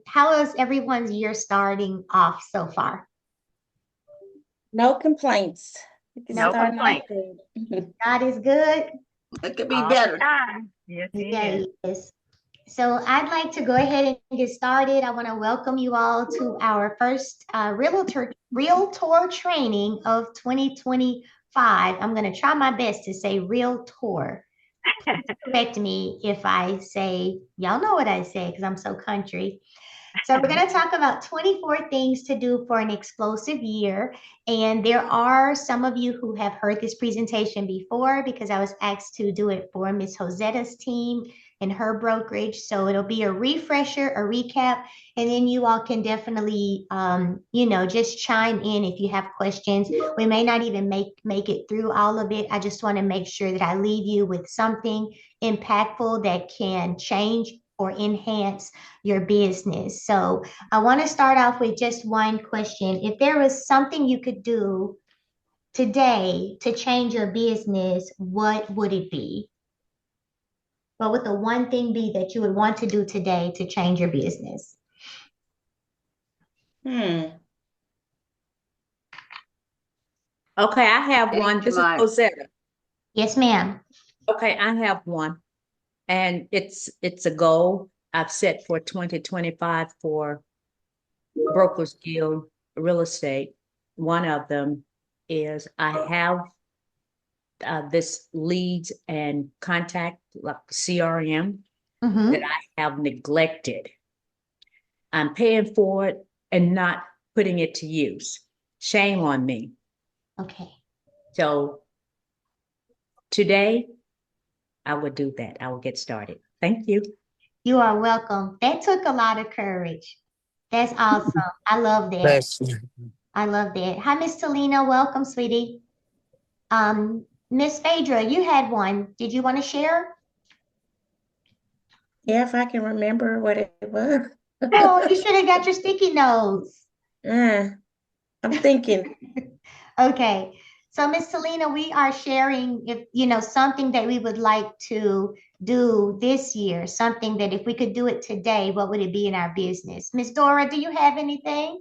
how is everyone's year starting off so far? No complaints. We can No No start off complaints. complaints. good. God is good. It could be All the better. time. Yes, he Yeah, is. yes. So I'd like to go ahead and get started. I want to welcome you all to our first Realtor training of 2025. I'm going to try my best to say Realtor. Correct me if I say, y'all know what I say because I'm so country. So we're going to talk about 24 things to do for an explosive year. And there are some of you who have heard this presentation before because I was asked to do it for Miss Josetta's team and her brokerage. So it'll be a refresher, a recap, and then you all can definitely, just chime in if you have questions. We may not even make it through all of it. I just want to make sure that I leave you with something impactful that can change or enhance your business. So I want to start off with just one question. If there was something you could do today to change your business, what would it be? What would the one thing be that you would want to do today to change your business? Hmm. Okay, I have one. Change This is my Rosetta. Yes, ma'am. Okay, I have one. And it's a goal I've set for 2025 for Brokers Guild Real Estate. One of them is I have this leads and contact like CRM that Mm-hmm. I have neglected. I'm paying for it and not putting it to use. Shame on me. Okay. So today I would do that. I will get started. Thank you. You are welcome. That took a lot of courage. That's awesome. I love that. Bless. I love that. Hi, Miss Talina. Welcome, sweetie. Miss Phaedra, you had one. Did you want to share? Yeah, if I can remember what it was. Oh, you should have got your sticky notes. Uh, I'm thinking, Okay. So, Miss Selena, we are sharing if something that we would like to do this year, something that if we could do it today, what would it be in our business? Miss Dora, do you have anything?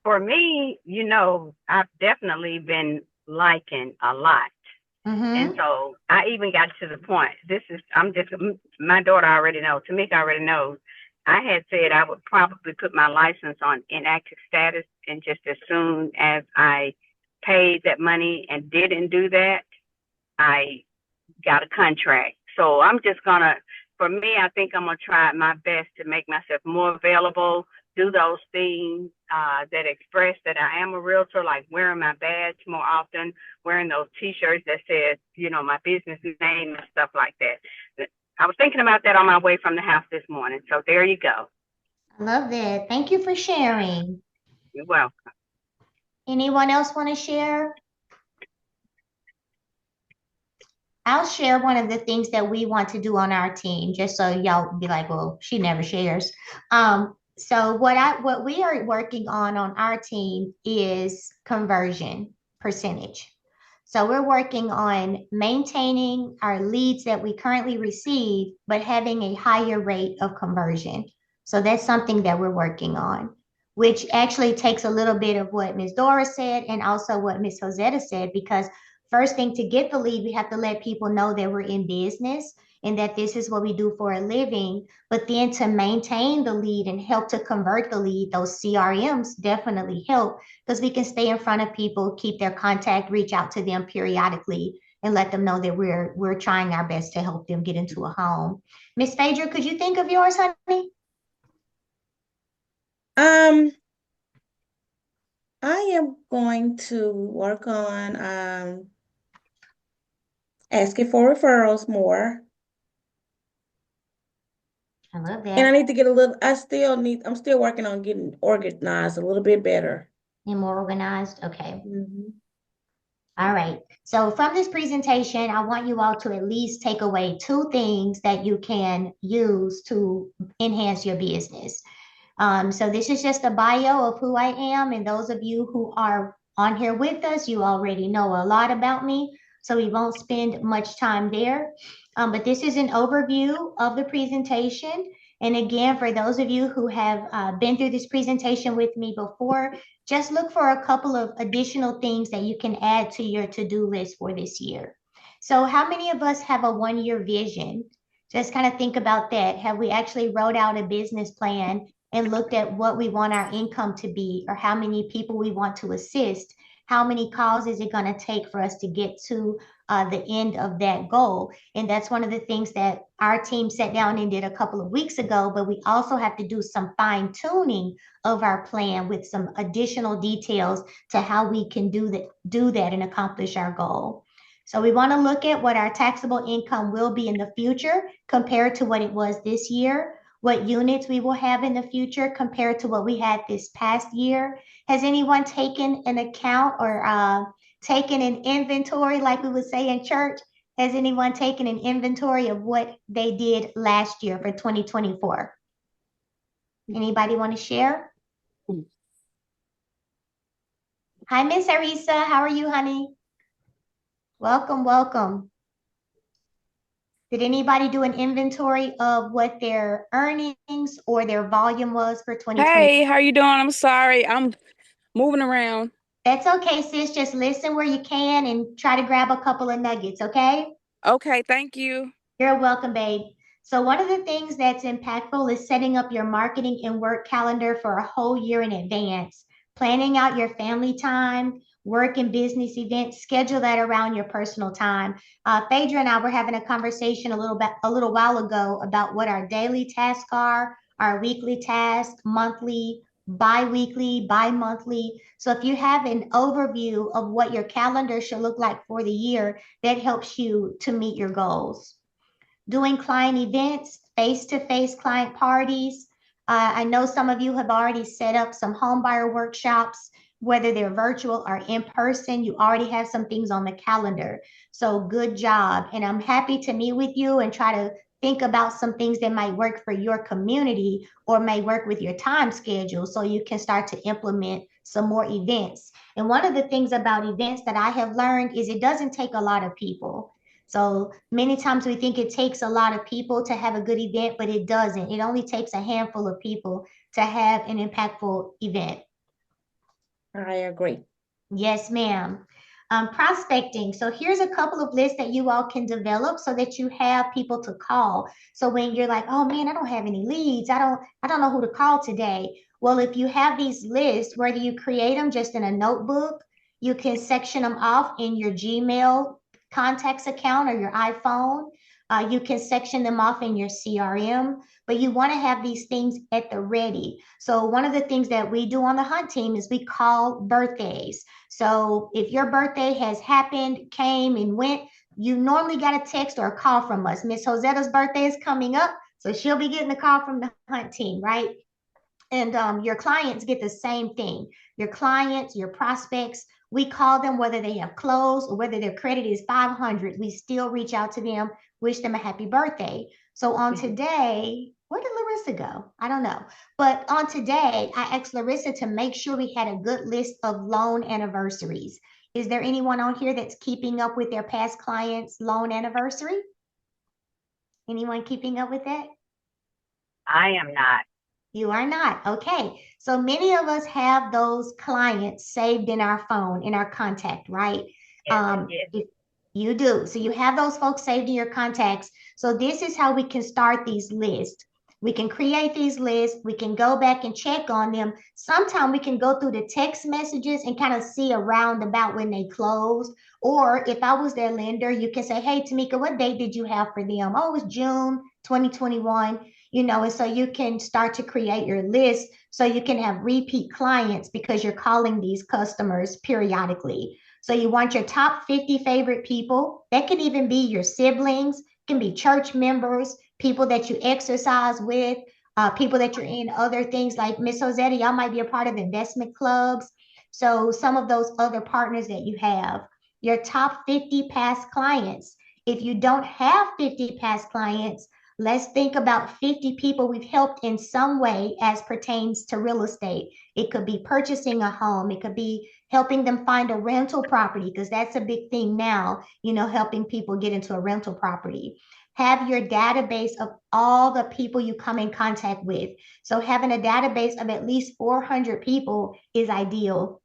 For me, I've definitely been liking a lot. And Mm-hmm. so I even got to the point. My daughter already knows, Tomekia already knows. I had said I would probably put my license on inactive status, and just as soon as I paid that money and didn't do that, I got a contract. So for me, I think I'm going to try my best to make myself more available, do those things that express that I am a realtor, like wearing my badge more often, wearing those T-shirts that says, my business name and stuff like that. I was thinking about that on my way from the house this morning. So there you go. I love that. Thank you for sharing. You're welcome. Anyone else want to share? I'll share one of the things that we want to do on our team, just so y'all be like, well, she never shares. So what we are working on our team is conversion percentage. So we're working on maintaining our leads that we currently receive, but having a higher rate of conversion. So that's something that we're working on, which actually takes a little bit of what Ms. Dora said and also what Ms. Josetta said, because first thing to get the lead, we have to let people know that we're in business and that this is what we do for a living. But then to maintain the lead and help to convert the lead, those CRMs definitely help because we can stay in front of people, keep their contact, reach out to them periodically, and let them know that we're trying our best to help them get into a home. Miss Phaedra, could you think of yours, honey? um, I am going to work on asking for referrals more. I love And I that. need to get I'm still working on getting organized a little bit better. And more organized. Okay. Mhm. All right. So from this presentation, I want you all to at least take away two things that you can use to enhance your business. So this is just a bio of who I am. And those of you who are on here with us, you already know a lot about me. So we won't spend much time there. But this is an overview of the presentation. And again, for those of you who have been through this presentation with me before, just look for a couple of additional things that you can add to your to-do list for this year. So how many of us have a one-year vision? Just kind of think about that. Have we actually wrote out a business plan and looked at what we want our income to be, or how many people we want to assist? How many calls is it going to take for us to get to the end of that goal? And that's one of the things that our team sat down and did a couple of weeks ago, but we also have to do some fine tuning of our plan with some additional details to how we can do that and accomplish our goal. So we want to look at what our taxable income will be in the future compared to what it was this year, what units we will have in the future compared to what we had this past year. Has anyone taken an account or taken an inventory, like we would say in church? Has anyone taken an inventory of what they did last year for 2024? Anybody want to share? Hi, Miss Arisa. How are you, honey? Welcome, welcome. Did anybody do an inventory of what their earnings or their volume was for 2020? Hey, how you doing? I'm sorry. I'm moving around. That's okay, sis. Just listen where you can and try to grab a couple of nuggets, okay? Okay, thank you. You're welcome, babe. So one of the things that's impactful is setting up your marketing and work calendar for a whole year in advance. Planning out your family time, work and business events, schedule that around your personal time. Phaedra and I were having a conversation a little while ago about what our daily tasks are, our weekly tasks, monthly, bi-weekly, bi-monthly. So if you have an overview of what your calendar should look like for the year, that helps you to meet your goals. Doing client events, face-to-face client parties. I know some of you have already set up some home buyer workshops, whether they're virtual or in person. You already have some things on the calendar. So good job. And I'm happy to meet with you and try to think about some things that might work for your community or may work with your time schedule so you can start to implement some more events. And one of the things about events that I have learned is it doesn't take a lot of people. So many times we think it takes a lot of people to have a good event, but it doesn't. It only takes a handful of people to have an impactful event. I agree. Yes, ma'am. Prospecting. So here's a couple of lists that you all can develop so that you have people to call. So when you're like, oh man, I don't have any leads. I don't know who to call today. Well, if you have these lists, whether you create them just in a notebook, you can section them off in your Gmail contacts account or your iPhone. You can section them off in your CRM, but you want to have these things at the ready. So one of the things that we do on the Hunt team is we call birthdays. So if your birthday has happened, came and went, you normally got a text or a call from us. Miss Josetta's birthday is coming up, so she'll be getting a call from the Hunt team, right? And your clients get the same thing. Your clients, your prospects, we call them whether they have closed or whether their credit is 500. We still reach out to them, wish them a happy birthday. So on today, where did Larissa go? I don't know. But on today, I asked Larissa to make sure we had a good list of loan anniversaries. Is there anyone on here that's keeping up with their past clients' loan anniversary? Anyone keeping up with that? I am not. You are not. Okay. So many of us have those clients saved in our phone, in our contact, right? Yes. You do. So you have those folks saved in your contacts. So this is how we can start these lists. We can create these lists. We can go back and check on them. Sometimes we can go through the text messages and kind of see around about when they closed. Or if I was their lender, you can say, hey, Tomekia, what date did you have for them? Oh, it was June 2021. And so you can start to create your list so you can have repeat clients because you're calling these customers periodically. So you want your top 50 favorite people. That could even be your siblings, can be church members, people that you exercise with, people that you're in other things like Miss Josetta, y'all might be a part of investment clubs. So some of those other partners that you have, your top 50 past clients. If you don't have 50 past clients, let's think about 50 people we've helped in some way as pertains to real estate. It could be purchasing a home. It could be helping them find a rental property because that's a big thing now, helping people get into a rental property. Have your database of all the people you come in contact with. So having a database of at least 400 people is ideal.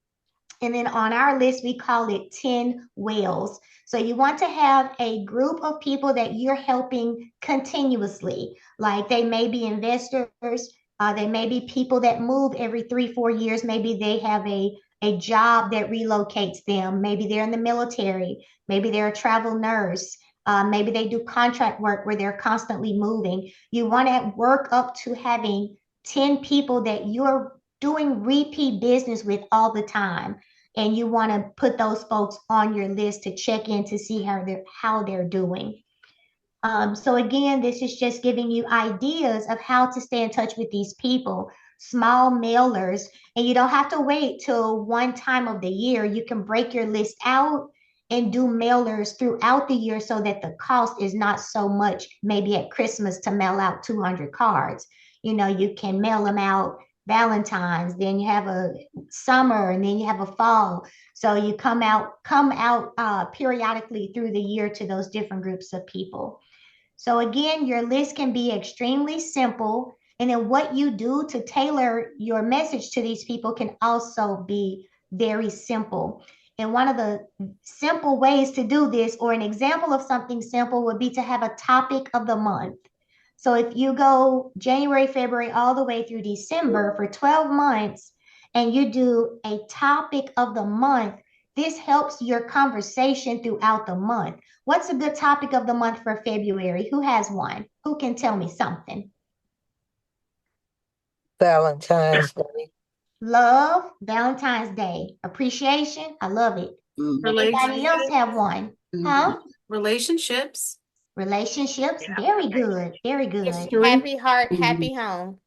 And then on our list, we call it 10 whales. So you want to have a group of people that you're helping continuously. Like they may be investors, they may be people that move every 3, 4 years. Maybe they have a job that relocates them. Maybe they're in the military. Maybe they're a travel nurse. Maybe they do contract work where they're constantly moving. You want to work up to having 10 people that you're doing repeat business with all the time, and you want to put those folks on your list to check in to see how they're doing. So again, this is just giving you ideas of how to stay in touch with these people, small mailers, and you don't have to wait till one time of the year. You can break your list out and do mailers throughout the year so that the cost is not so much, maybe at Christmas to mail out 200 cards. You can mail them out Valentine's, then you have a summer, and then you have a fall. So you come out periodically through the year to those different groups of people. So again, your list can be extremely simple. And then what you do to tailor your message to these people can also be very simple. And one of the simple ways to do this, or an example of something simple, would be to have a topic of the month. So if you go January, February, all the way through December for 12 months, and you do a topic of the month, this helps your conversation throughout the month. What's a good topic of the month for February? Who has one? Who can tell me something? Valentine's Day. Love, Valentine's Day, appreciation. I love it. Anybody else have one? Huh? Relationships. Relationships. Yeah. Very good. Very good. Happy heart, happy home.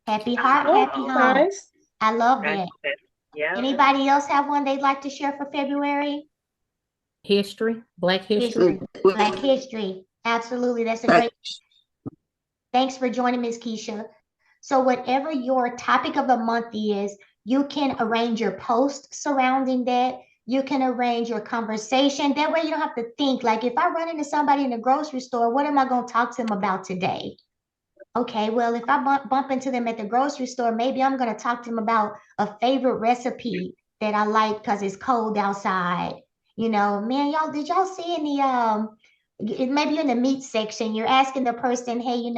Happy heart, Oh, happy home. Nice. I love That's, that. yeah. Anybody else have one they'd like to share for February? History, Black history. Black history. Absolutely. That's a great. Thanks for joining, Ms. Keisha. So whatever your topic of the month is, you can arrange your post surrounding that. You can arrange your conversation. That way you don't have to think, like, if I run into somebody in the grocery store, what am I going to talk to them about today? Okay, well, if I bump into them at the grocery store, maybe I'm going to talk to them about a favorite recipe that I like because it's cold outside. Man, did y'all see maybe in the meat section, you're asking the person, hey,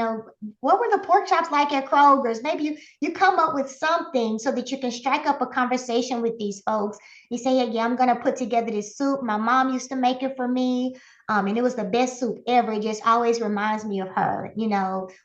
what were the pork chops like at Kroger's? Maybe you come up with something so that you can strike up a conversation with these folks. You say, hey, yeah, I'm going to put together this soup. My mom used to make it for me. And it was the best soup ever. It just always reminds me of her.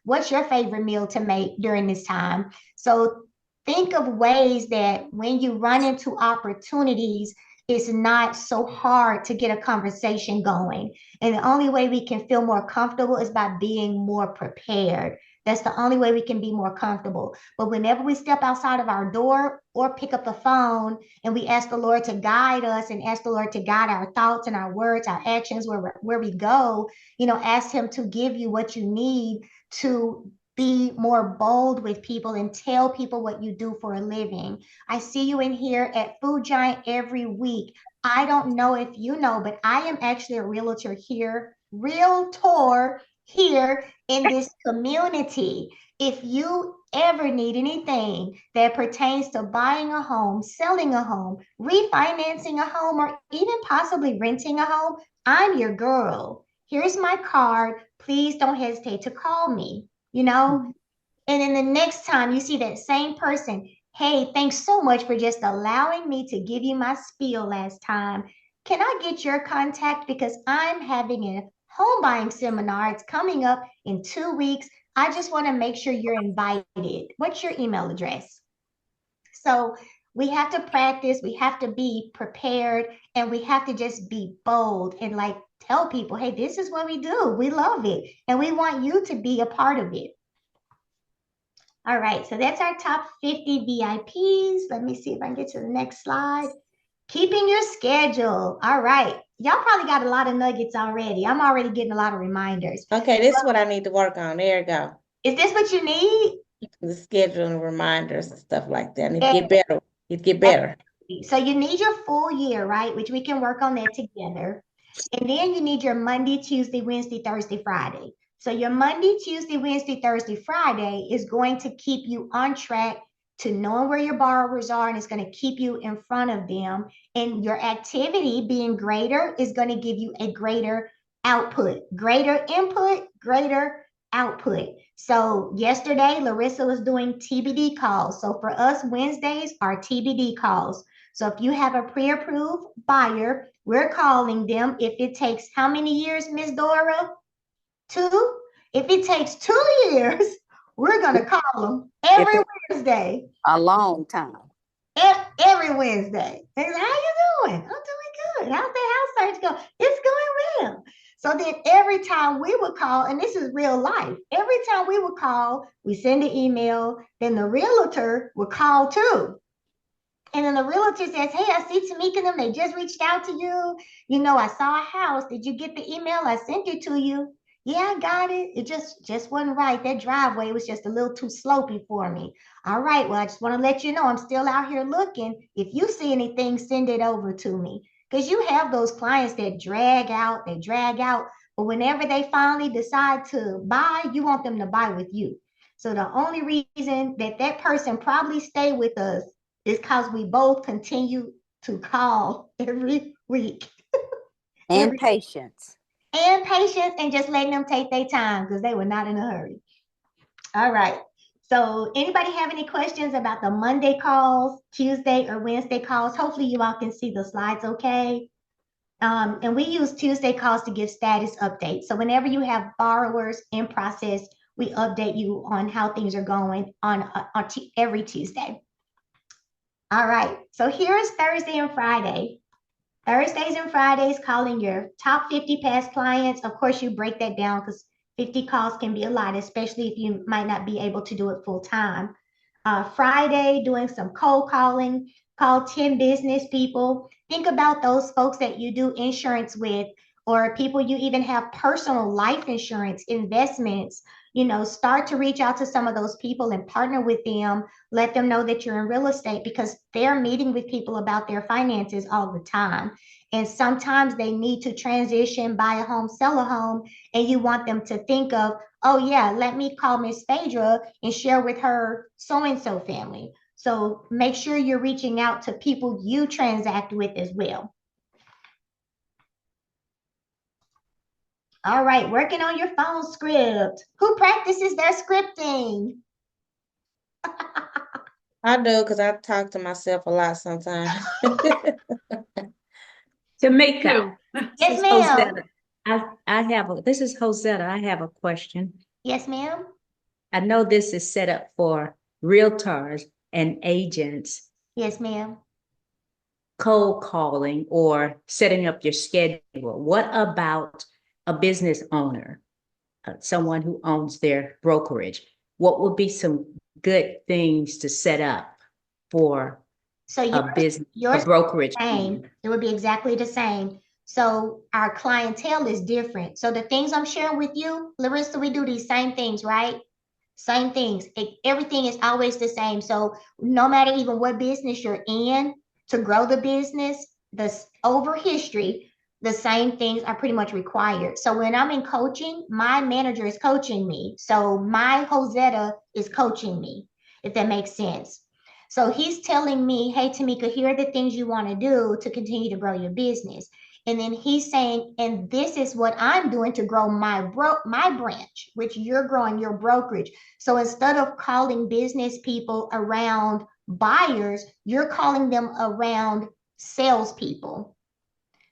What's your favorite meal to make during this time? So think of ways that when you run into opportunities, it's not so hard to get a conversation going. And the only way we can feel more comfortable is by being more prepared. That's the only way we can be more comfortable. But whenever we step outside of our door or pick up the phone and we ask the Lord to guide us and ask the Lord to guide our thoughts and our words, our actions, where we go, ask Him to give you what you need to be more bold with people and tell people what you do for a living. I see you in here at Food Giant every week. I don't know if you know, but I am actually a realtor here in this community. If you ever need anything that pertains to buying a home, selling a home, refinancing a home, or even possibly renting a home, I'm your girl. Here's my card. Please don't hesitate to call me. And then the next time you see that same person, hey, thanks so much for just allowing me to give you my spiel last time. Can I get your contact? Because I'm having a home buying seminar. It's coming up in 2 weeks. I just want to make sure you're invited. What's your email address? So we have to practice, we have to be prepared, and we have to just be bold and tell people, hey, this is what we do. We love it. And we want you to be a part of it. All right, so that's our top 50 VIPs. Let me see if I can get to the next slide. Keeping your schedule. All right. Y'all probably got a lot of nuggets already. I'm already getting a lot of reminders. Okay, this is what I need to work on. There you go. Is this what you need? The schedule and reminders and stuff like that. I need to get better. Need to get better. So you need your full year, right? Which we can work on that together. And then you need your Monday, Tuesday, Wednesday, Thursday, Friday. So your Monday, Tuesday, Wednesday, Thursday, Friday is going to keep you on track to knowing where your borrowers are, and it's going to keep you in front of them. And your activity being greater is going to give you a greater output, greater input, greater output. So yesterday, Larissa was doing TBD calls. So for us, Wednesdays are TBD calls. So if you have a pre-approved buyer, we're calling them. If it takes how many years, Miss Dora? 2? If it takes 2 years, we're going to call them every Wednesday. A long time. Every Wednesday. They say, how you doing? I'm doing good. How's the house search going? It's going well. So then every time we would call, and this is real life, every time we would call, we send an email, then the realtor would call too. And then the realtor says, hey, I see Tomekia and them. They just reached out to you. You know, I saw a house. Did you get the email? I sent it to you. Yeah, I got it. It just wasn't right. That driveway was just a little too slopey for me. All right. Well, I just want to let you know I'm still out here looking. If you see anything, send it over to me. Because you have those clients that drag out, they drag out. But whenever they finally decide to buy, you want them to buy with you. So the only reason that that person probably stay with us is because we both continue to call every week. And patience. And patience, and just letting them take their time because they were not in a hurry. All right. So anybody have any questions about the Monday calls, Tuesday or Wednesday calls? Hopefully you all can see the slides okay. And we use Tuesday calls to give status updates. So whenever you have borrowers in process, we update you on how things are going on every Tuesday. All right, so here's Thursday and Friday. Thursdays and Fridays, calling your top 50 past clients. Of course, you break that down because 50 calls can be a lot, especially if you might not be able to do it full time. Friday, doing some cold calling, call 10 business people. Think about those folks that you do insurance with, or people you even have personal life insurance, investments. You know, start to reach out to some of those people and partner with them. Let them know that you're in real estate because they're meeting with people about their finances all the time. And sometimes they need to transition, buy a home, sell a home, and you want them to think of, oh yeah, let me call Miss Phaedra and share with her so-and-so family. So make sure you're reaching out to people you transact with as well. All right, working on your phone script. Who practices their scripting? I do because I talk to myself a lot sometimes. Tomekia, Yes, ma'am. this is Josetta. I have a question. Yes, ma'am. I know this is set up for realtors and agents. Yes, ma'am. Cold calling or setting up your schedule. What about a business owner, someone who owns their brokerage? What would be some good things to set up for a business, a brokerage? Same. It would be exactly the same. So our clientele is different. So the things I'm sharing with you, Larissa, we do these same things, right? Same things. Everything is always the same. So no matter even what business you're in, to grow the business, over history, the same things are pretty much required. So when I'm in coaching, my manager is coaching me. So my Josetta is coaching me, if that makes sense. So he's telling me, hey, Tomekia, here are the things you want to do to continue to grow your business. And then he's saying, and this is what I'm doing to grow my branch, which you're growing your brokerage. So instead of calling business people around buyers, you're calling them around salespeople.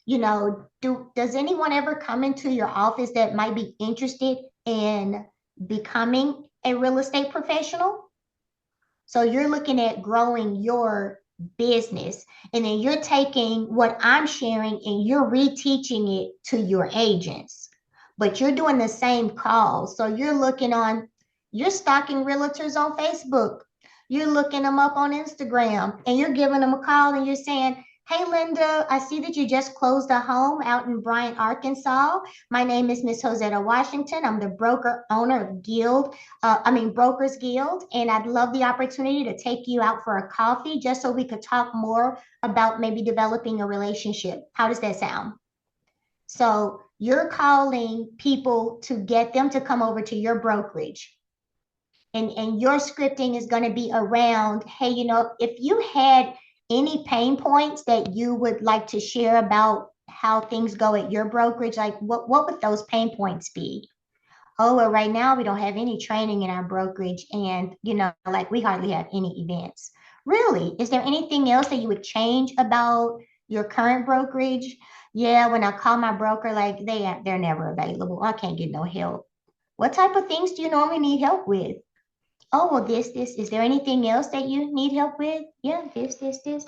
You know, does anyone ever come into your office that might be interested in becoming a real estate professional? So you're looking at growing your business, and then you're taking what I'm sharing and you're reteaching it to your agents. But you're doing the same calls. So you're stalking realtors on Facebook. You're looking them up on Instagram and you're giving them a call and you're saying, hey, Linda, I see that you just closed a home out in Bryant, Arkansas. My name is Miss Josetta Washington. I'm the broker owner of Brokers Guild, and I'd love the opportunity to take you out for a coffee just so we could talk more about maybe developing a relationship. How does that sound? So you're calling people to get them to come over to your brokerage. And your scripting is going to be around, hey, if you had any pain points that you would like to share about how things go at your brokerage, like what would those pain points be? Oh, well, right now we don't have any training in our brokerage, and like we hardly have any events. Really? Is there anything else that you would change about your current brokerage? Yeah, when I call my broker, like they're never available. I can't get no help. What type of things do you normally need help with? Oh, well, this. Is there anything else that you need help with? Yeah, this.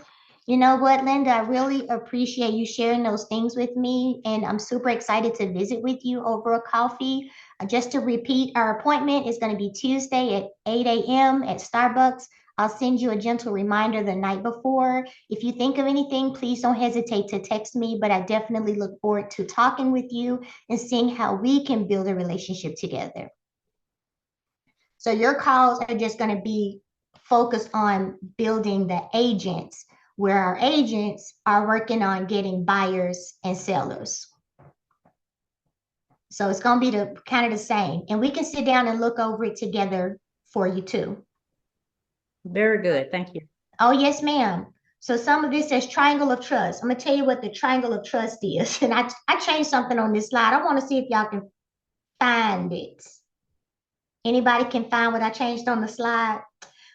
You know what, Linda? I really appreciate you sharing those things with me, and I'm super excited to visit with you over a coffee. Just to repeat, our appointment is going to be Tuesday at 8 a.m. at Starbucks. I'll send you a gentle reminder the night before. If you think of anything, please don't hesitate to text me, but I definitely look forward to talking with you and seeing how we can build a relationship together. So your calls are just going to be focused on building the agents, where our agents are working on getting buyers and sellers. So it's going to be the kind of the same. And we can sit down and look over it together for you too. Very good. Thank you. Oh, yes, ma'am. So some of this says triangle of trust. I'm going to tell you what the triangle of trust is. And I changed something on this slide. I want to see if y'all can find it. Anybody can find what I changed on the slide?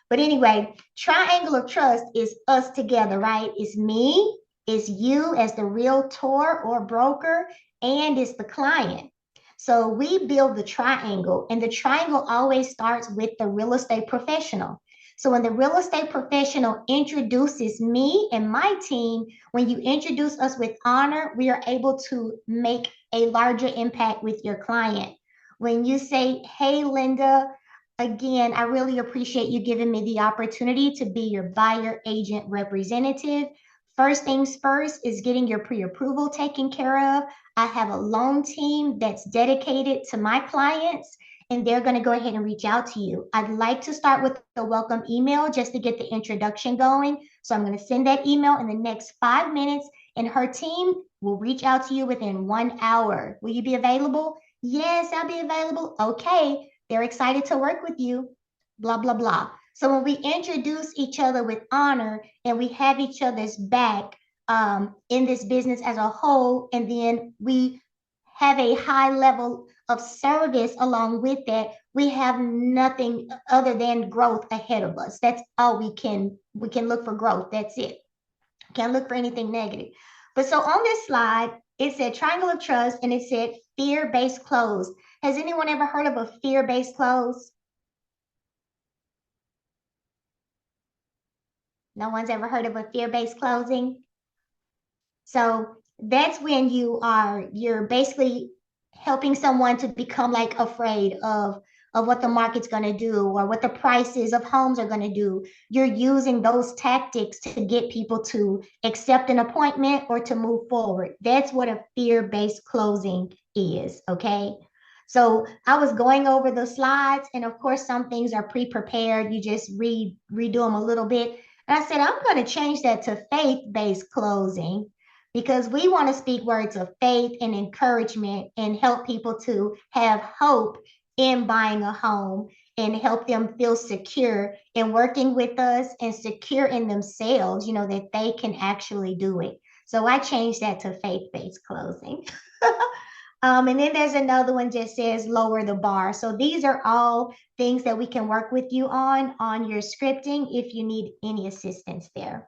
But anyway, triangle of trust is us together, right? It's me, it's you as the realtor or broker, and it's the client. So we build the triangle, and the triangle always starts with the real estate professional. So when the real estate professional introduces me and my team, when you introduce us with honor, we are able to make a larger impact with your client. When you say, hey, Linda, again, I really appreciate you giving me the opportunity to be your buyer agent representative. First things first is getting your pre-approval taken care of. I have a loan team that's dedicated to my clients, and they're going to go ahead and reach out to you. I'd like to start with a welcome email just to get the introduction going. So I'm going to send that email in the next 5 minutes, and her team will reach out to you within 1 hour. Will you be available? Yes, I'll be available. Okay. They're excited to work with you, blah, blah, blah. So when we introduce each other with honor and we have each other's back in this business as a whole, and then we have a high level of service along with that, we have nothing other than growth ahead of us. That's all we can look for growth. That's it. Can't look for anything negative. But so on this slide, it said triangle of trust and it said fear-based close. Has anyone ever heard of a fear-based close? No one's ever heard of a fear-based closing? So that's when you're basically helping someone to become like afraid of what the market's going to do or what the prices of homes are going to do. You're using those tactics to get people to accept an appointment or to move forward. That's what a fear-based closing is, okay? So I was going over the slides, and of course, some things are pre-prepared. You just redo them a little bit. And I said, I'm going to change that to faith-based closing because we want to speak words of faith and encouragement and help people to have hope in buying a home and help them feel secure in working with us and secure in themselves, that they can actually do it. So I changed that to faith-based closing. And then there's another one that says lower the bar. So these are all things that we can work with you on your scripting if you need any assistance there.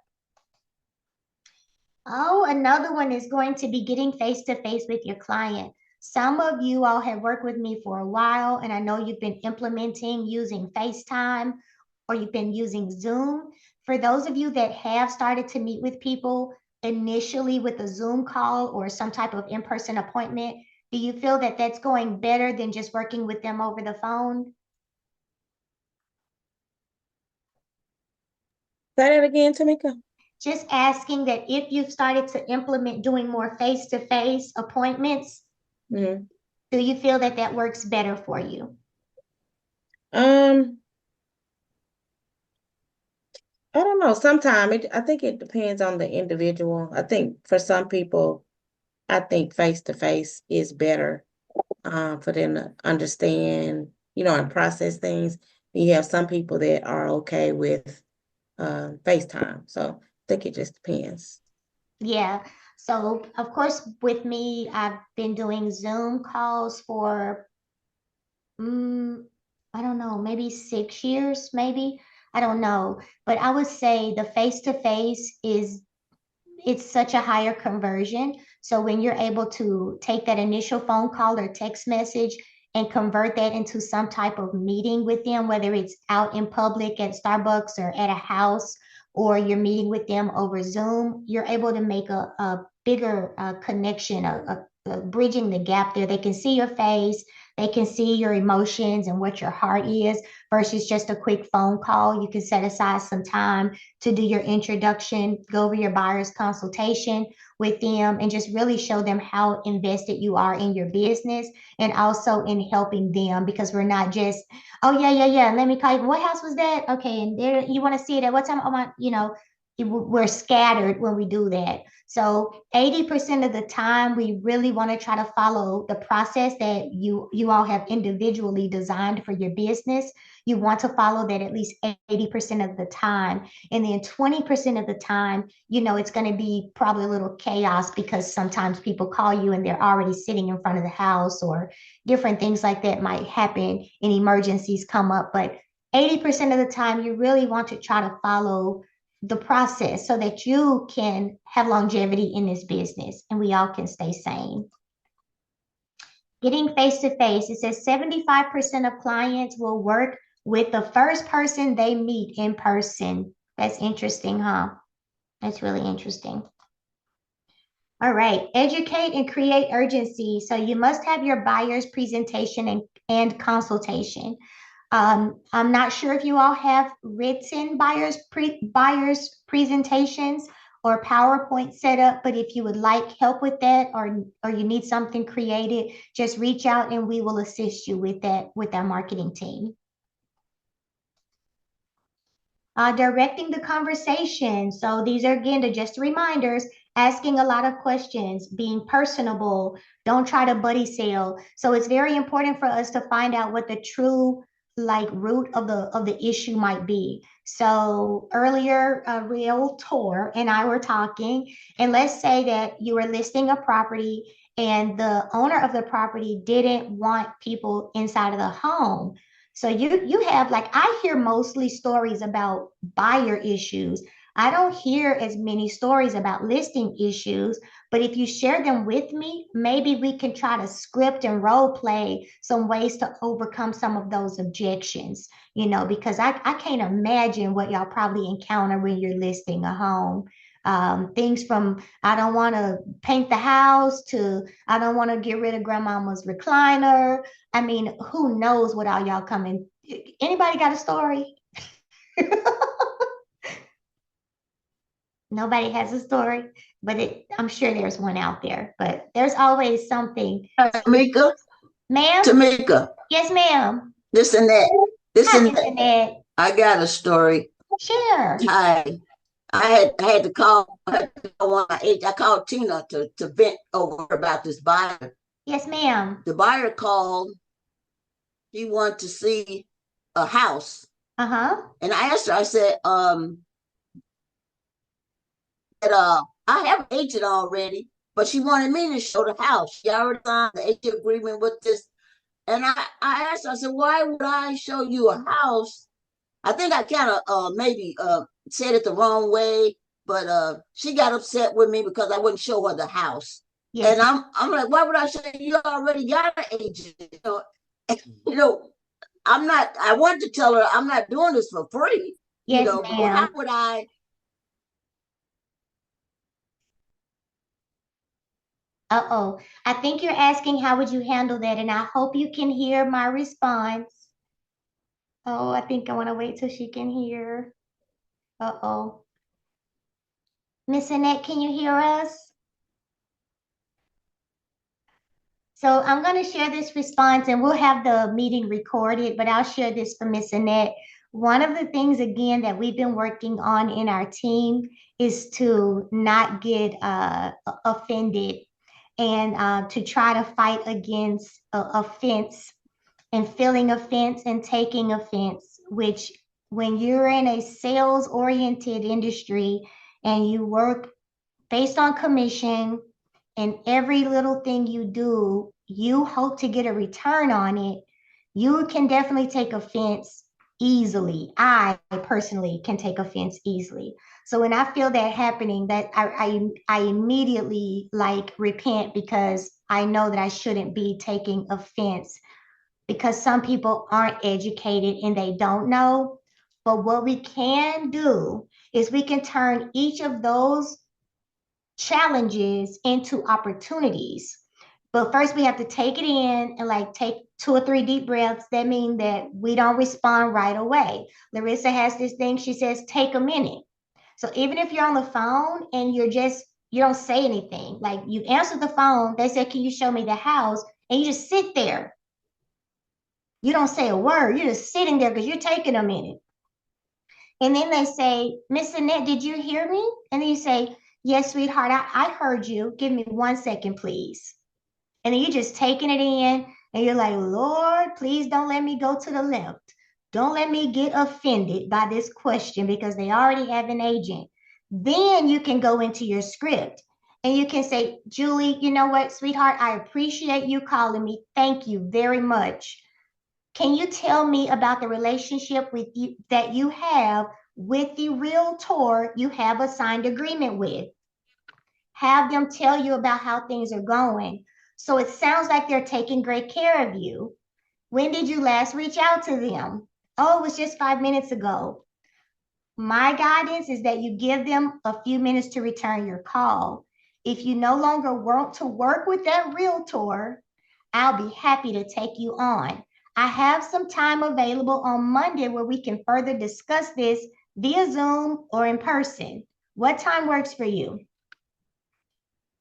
Oh, another one is going to be getting face-to-face with your client. Some of you all have worked with me for a while, and I know you've been implementing using FaceTime or you've been using Zoom. For those of you that have started to meet with people initially with a Zoom call or some type of in-person appointment, do you feel that that's going better than just working with them over the phone? Say that again, Tomekia. Just asking that if you've started to implement doing more face-to-face appointments, do you feel that that works better for you? I don't know. Sometimes I think it depends on the individual. I think for some people, I think face-to-face is better for them to understand, and process things. You have some people that are okay with FaceTime. So I think it just depends. Yeah. So of course, with me, I've been doing Zoom calls for I don't know, maybe 6 years, maybe. I don't know. But I would say the face-to-face is it's such a higher conversion. So when you're able to take that initial phone call or text message and convert that into some type of meeting with them, whether it's out in public at Starbucks or at a house, or you're meeting with them over Zoom, you're able to make a bigger connection, bridging the gap there. They can see your face, they can see your emotions and what your heart is versus just a quick phone call. You can set aside some time to do your introduction, go over your buyer's consultation with them, and just really show them how invested you are in your business and also in helping them, because we're not just, oh, yeah, let me call you. What house was that? Okay, and there you want to see it at what time? Oh, my, we're scattered when we do that. So 80% of the time, we really want to try to follow the process that you all have individually designed for your business. You want to follow that at least 80% of the time. And then 20% of the time, it's going to be probably a little chaos because sometimes people call you and they're already sitting in front of the house, or different things like that might happen and emergencies come up. But 80% of the time, you really want to try to follow the process so that you can have longevity in this business and we all can stay sane. Getting face to face, it says 75% of clients will work with the first person they meet in person. That's interesting, huh? That's really interesting. All right, educate and create urgency. So you must have your buyer's presentation and consultation. I'm not sure if you all have written buyers presentations or PowerPoint set up, but if you would like help with that, or you need something created, just reach out and we will assist you with that with our marketing team. Directing the conversation. So these are, again, just reminders, asking a lot of questions, being personable, don't try to buddy sell. So it's very important for us to find out what the true root of the issue might be. So earlier, a realtor and I were talking, and let's say that you were listing a property and the owner of the property didn't want people inside of the home. So you have, I hear mostly stories about buyer issues. I don't hear as many stories about listing issues, but if you share them with me, maybe we can try to script and role play some ways to overcome some of those objections, because I can't imagine what y'all probably encounter when you're listing a home. Things from, I don't want to paint the house, to I don't want to get rid of grandmama's recliner. I mean, who knows what all y'all coming. Anybody got a story? Nobody has a story, but I'm sure there's one out there. But there's always something. Tomekia, Ma'am? Tomekia, Yes, ma'am. this and that, this Hi, and Miss that. Annette. I got a story. Share. Hi. I had to call one of my agents. I called Tina to vent over about this buyer. Yes, ma'am. The buyer called. He wanted to see a house. Uh-huh. And I asked her, I said, that I have an agent already, but she wanted me to show the house. She already signed the agent agreement with this. And I asked her, I said, why would I show you a house? I think I kind of maybe said it the wrong way, but she got upset with me because I wouldn't show her the house. Yes. And I'm like, why would I show you? You already got an agent. You know, I'm not. I wanted to tell her I'm not doing this for free. Yes, But how ma'am. would I? Uh-oh. I think you're asking how would you handle that, and I hope you can hear my response. Oh, I think I want to wait till she can hear. Uh-oh. Miss Annette, can you hear us? So I'm going to share this response, and we'll have the meeting recorded, but I'll share this for Miss Annette. One of the things, again, that we've been working on in our team is to not get offended. and to try to fight against offense and feeling offense and taking offense, which when you're in a sales oriented industry and you work based on commission and every little thing you do, you hope to get a return on it, you can definitely take offense easily. I personally can take offense easily. So when I feel that happening, that I immediately like repent because I know that I shouldn't be taking offense because some people aren't educated and they don't know. But what we can do is we can turn each of those challenges into opportunities. But first, we have to take it in and like take 2 or 3 deep breaths. That means that we don't respond right away. Larissa has this thing, she says, take a minute. So even if you're on the phone and you don't say anything, like you answer the phone, they say, can you show me the house? And you just sit there. You don't say a word. You're just sitting there because you're taking a minute. And then they say, Miss Annette, did you hear me? And then you say, yes, sweetheart, I heard you. Give me 1 second, please. And then you're just taking it in and you're like, Lord, please don't let me go to the left. Don't let me get offended by this question because they already have an agent. Then you can go into your script and you can say, Julie, you know what, sweetheart, I appreciate you calling me. Thank you very much. Can you tell me about the relationship with you that you have with the realtor you have a signed agreement with? Have them tell you about how things are going. So it sounds like they're taking great care of you. When did you last reach out to them? Oh, it was just 5 minutes ago. My guidance is that you give them a few minutes to return your call. If you no longer want to work with that realtor, I'll be happy to take you on. I have some time available on Monday where we can further discuss this via Zoom or in person. What time works for you?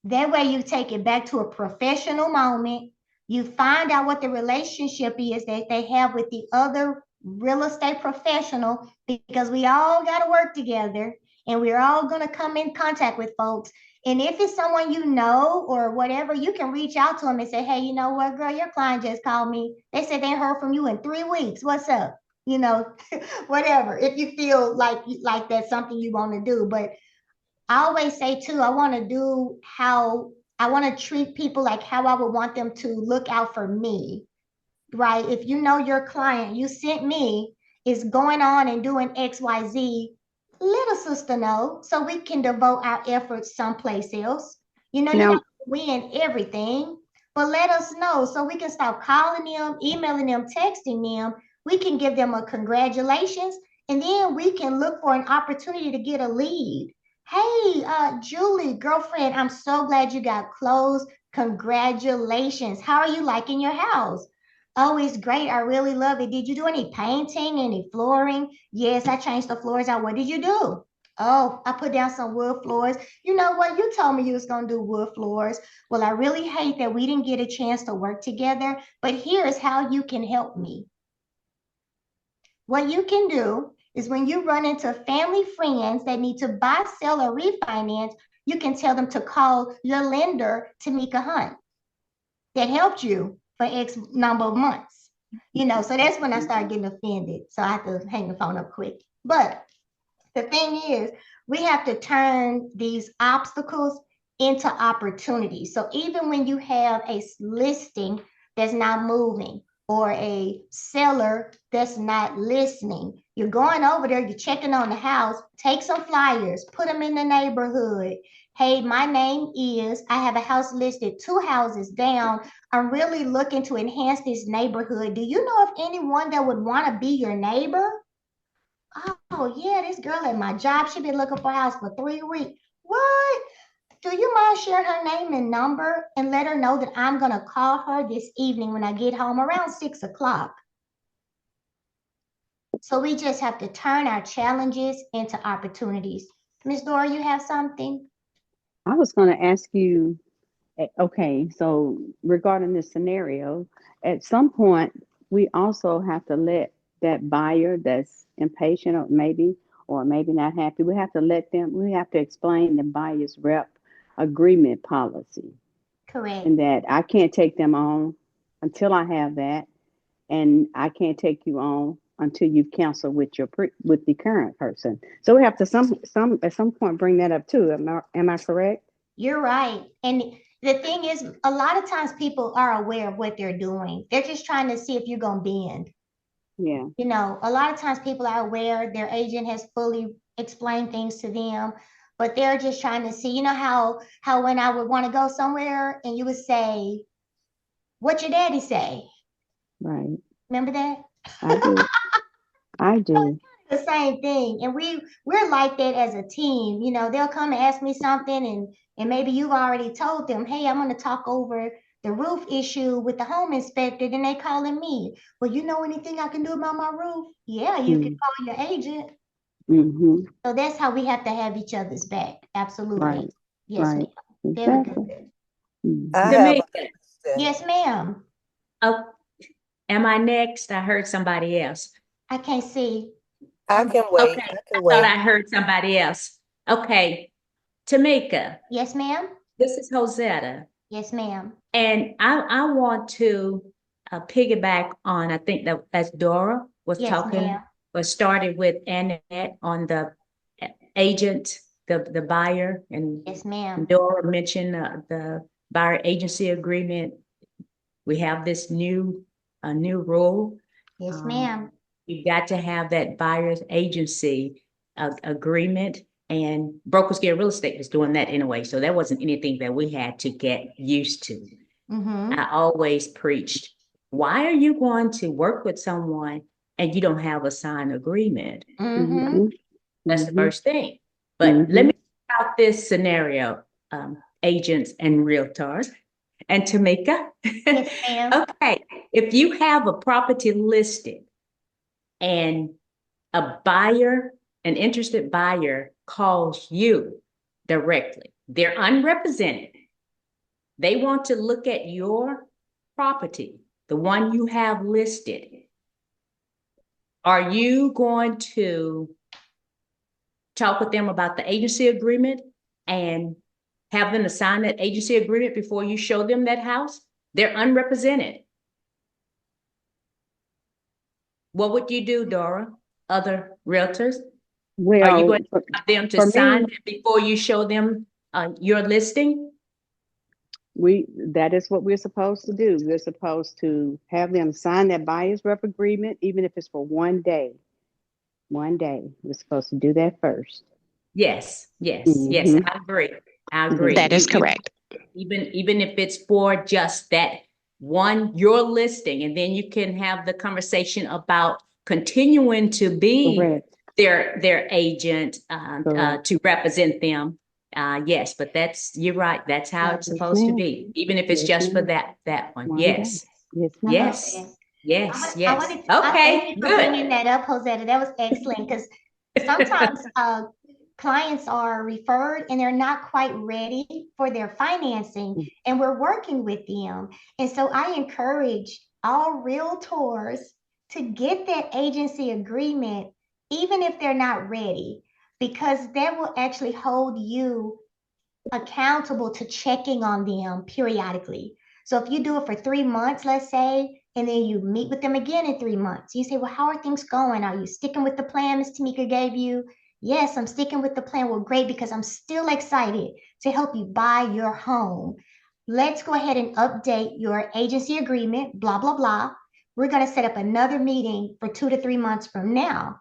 That way you take it back to a professional moment. You find out what the relationship is that they have with the other real estate professional because we all got to work together and we're all going to come in contact with folks. And if it's someone you know or whatever, you can reach out to them and say, hey, you know what, girl, your client just called me. They said they heard from you in 3 weeks. What's up? You know, whatever. If you feel like that's something you want to do. But I always say too, I want to do how I want to treat people like how I would want them to look out for me, right? If you know your client you sent me is going on and doing XYZ, let a sister know so we can devote our efforts someplace else. You know, you Now, don't win everything, but let us know so we can stop calling them, emailing them, texting them. We can give them a congratulations, and then we can look for an opportunity to get a lead. Hey, Julie, girlfriend, I'm so glad you got closed. Congratulations. How are you liking your house? Oh, it's great. I really love it. Did you do any painting, any flooring? Yes, I changed the floors out. What did you do? Oh, I put down some wood floors. You know what? You told me you was going to do wood floors. Well, I really hate that we didn't get a chance to work together, but here's how you can help me. What you can do is when you run into family friends that need to buy, sell, or refinance, you can tell them to call your lender, Tomekia Hunt, that helped you for X number of months. You know, so that's when I started getting offended. So I have to hang the phone up quick. But the thing is, we have to turn these obstacles into opportunities. So even when you have a listing that's not moving or a seller that's not listening, you're going over there, you're checking on the house, take some flyers, put them in the neighborhood. Hey, my name is, I have a house listed 2 houses down. I'm really looking to enhance this neighborhood. Do you know of anyone that would want to be your neighbor? Oh, yeah, this girl at my job, she been looking for a house for 3 weeks. What? Do you mind sharing her name and number and let her know that I'm going to call her this evening when I get home around 6 o'clock? So we just have to turn our challenges into opportunities. Miss Dora, you have something? I was going to ask you, okay, so regarding this scenario, at some point, we also have to let that buyer that's impatient or maybe not happy, we have to explain the buyer's rep agreement policy. Correct. and that I can't take them on until I have that, and I can't take you on until you've counseled with with the current person. So we have to some at some point bring that up too. Am I correct? You're right. And the thing is, a lot of times people are aware of what they're doing. They're just trying to see if you're going to bend. Yeah. You know, a lot of times people are aware their agent has fully explained things to them, but they're just trying to see, you know, how when I would want to go somewhere and you would say, "What your daddy say?" Right. Remember that? I do. I do. The same thing. And we're like that as a team. You know, they'll come and ask me something and maybe you've already told them, hey, I'm gonna talk over the roof issue with the home inspector, then they calling me. Well, you know anything I can do about my roof? Yeah, you can Mm, call your agent. mm-hmm. So that's how we have to have each other's back. Absolutely. Right. Yes, Right. ma'am. Very Exactly. good. Mm. I have a Tomekia, question. Yes, ma'am. oh, am I next? I heard somebody else. I can't see. I can wait. Okay, I I can thought wait. I heard somebody else. Okay, Tamika, Yes, ma'am. this is Josetta, Yes, ma'am. and I want to piggyback on, I think that as Dora was Yes, talking, ma'am. was started with Annette on the agent, the buyer, and Yes, ma'am. Dora mentioned the buyer agency agreement. We have this new rule. Yes, Um, ma'am. you've got to have that buyer's agency agreement, and Brokers Guild Real Estate was doing that anyway. So that wasn't anything that we had to get used to. Mm-hmm. I always preached, why are you going to work with someone and you don't have a signed agreement? Mm-hmm. Mm-hmm. That's the Mm-hmm. first thing. But let Mm-hmm. me talk about this scenario, agents and realtors. And Tamika, Yes, ma'am. okay, if you have a property listed and a buyer, an interested buyer calls you directly, they're unrepresented. They want to look at your property, the one you have listed. Are you going to talk with them about the agency agreement and have them to sign that agency agreement before you show them that house? They're unrepresented. What would you do, Dora? Other realtors? Are you Well, going to have them to for sign me, it before you show them your listing? that is what we're supposed to do. We're supposed to have them sign that buyer's rep agreement, even if it's for one day. One day. We're supposed to do that first. Yes, yes, yes. Mm-hmm. I agree. I agree. Mm-hmm. That is correct. Even if it's for just that one, your listing, and then you can have the conversation about continuing to be Correct. their agent Correct. to represent them. Yes, but you're right. That's how it's Yes, supposed to ma'am. be, even if it's Yes, just for ma'am. that one. One day. Yes, Yes, ma'am. yes, Okay. yes, I yes. wanted to, I thank Okay, you for good. bringing that up, Josetta. That was excellent because sometimes clients are referred and they're not quite ready for their financing, and we're working with them. And so I encourage all realtors to get that agency agreement, even if they're not ready, because that will actually hold you accountable to checking on them periodically. So if you do it for 3 months, let's say, and then you meet with them again in 3 months, you say, well, how are things going? Are you sticking with the plan Ms. Tomekia gave you? Yes, I'm sticking with the plan. Well, great, because I'm still excited to help you buy your home. Let's go ahead and update your agency agreement, blah, blah, blah. We're going to set up another meeting for 2 to 3 months from now.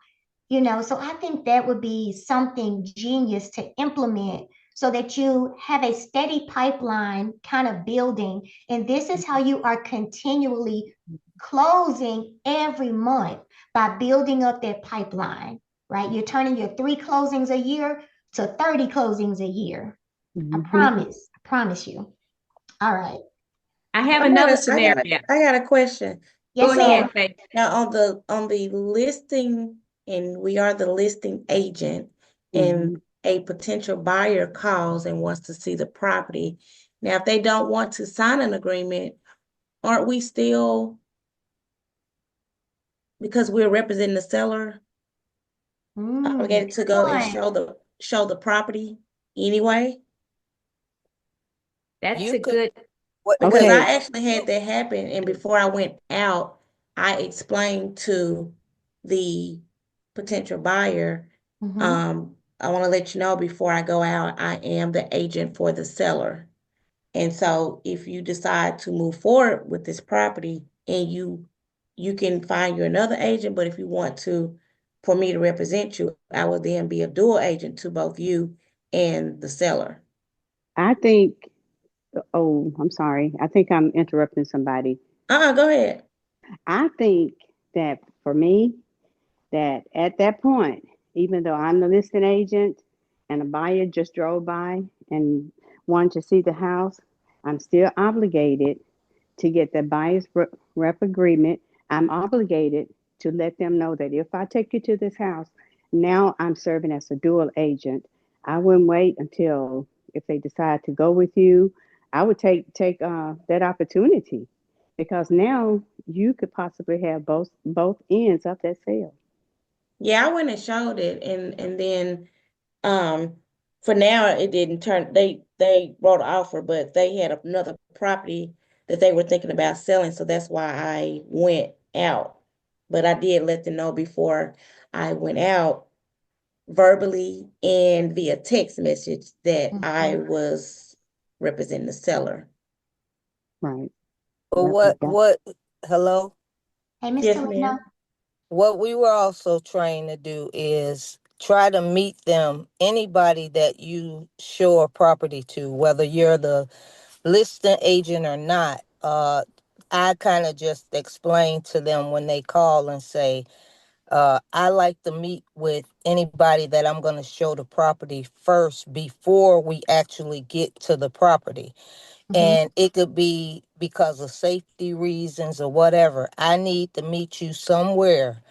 You know, so I think that would be something genius to implement so that you have a steady pipeline kind of building. And this is how you are continually closing every month by building up that pipeline, right? You're turning your 3 closings a year to 30 closings a year. Mm-hmm. I promise you. All right. I have I got another a, I got a, scenario. I got a question. Go Yes, So ma'am. ahead, Faith. now on the listing, and we are the listing agent, Mm-hmm. and a potential buyer calls and wants to see the property. Now, if they don't want to sign an agreement, aren't we still, because we're representing the seller, obligated to Good go and one. show the property anyway? That's You a could good. Because Okay, I actually had that happen, and before I went out, I explained to the potential buyer, Mm-hmm. I want to let you know before I go out, I am the agent for the seller. And so if you decide to move forward with this property and you can find you another agent, but if you want to for me to represent you, I will then be a dual agent to both you and the seller. I think, oh, I'm sorry. I think I'm interrupting somebody. Go ahead. I think that for me, that at that point, even though I'm the listing agent and a buyer just drove by and wanted to see the house, I'm still obligated to get the buyer's rep agreement. I'm obligated to let them know that if I take you to this house, now I'm serving as a dual agent. I wouldn't wait until if they decide to go with you. I would take that opportunity because now you could possibly have both ends of that sale. Yeah, I went and showed it, and then um for now it didn't turn. They wrote an offer, but they had another property that they were thinking about selling, so that's why I went out. But I did let them know before I went out verbally and via text message that I Mm-hmm. was representing the seller. Right. But Yep. I got. hello? Hey, Miss Yes, Talina. ma'am. What we were also trained to do is try to meet them, anybody that you show a property to, whether you're the listing agent or not. I kind of just explain to them when they call and say, I like to meet with anybody that I'm going to show the property first before we actually get to the property. Mm-hmm. And it could be because of safety reasons or whatever. I need to meet you somewhere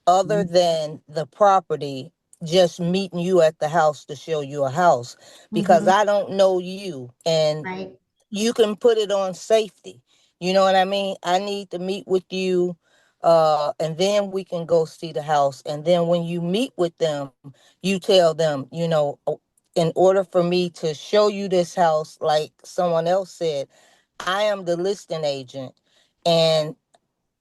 other Mhm. than the property, just meeting you at the house to show you a house because Mm-hmm. I don't know you. And Right. you can put it on safety. You know what I mean? I need to meet with you, and then we can go see the house. And then when you meet with them, you tell them, in order for me to show you this house, like someone else said, I am the listing agent. And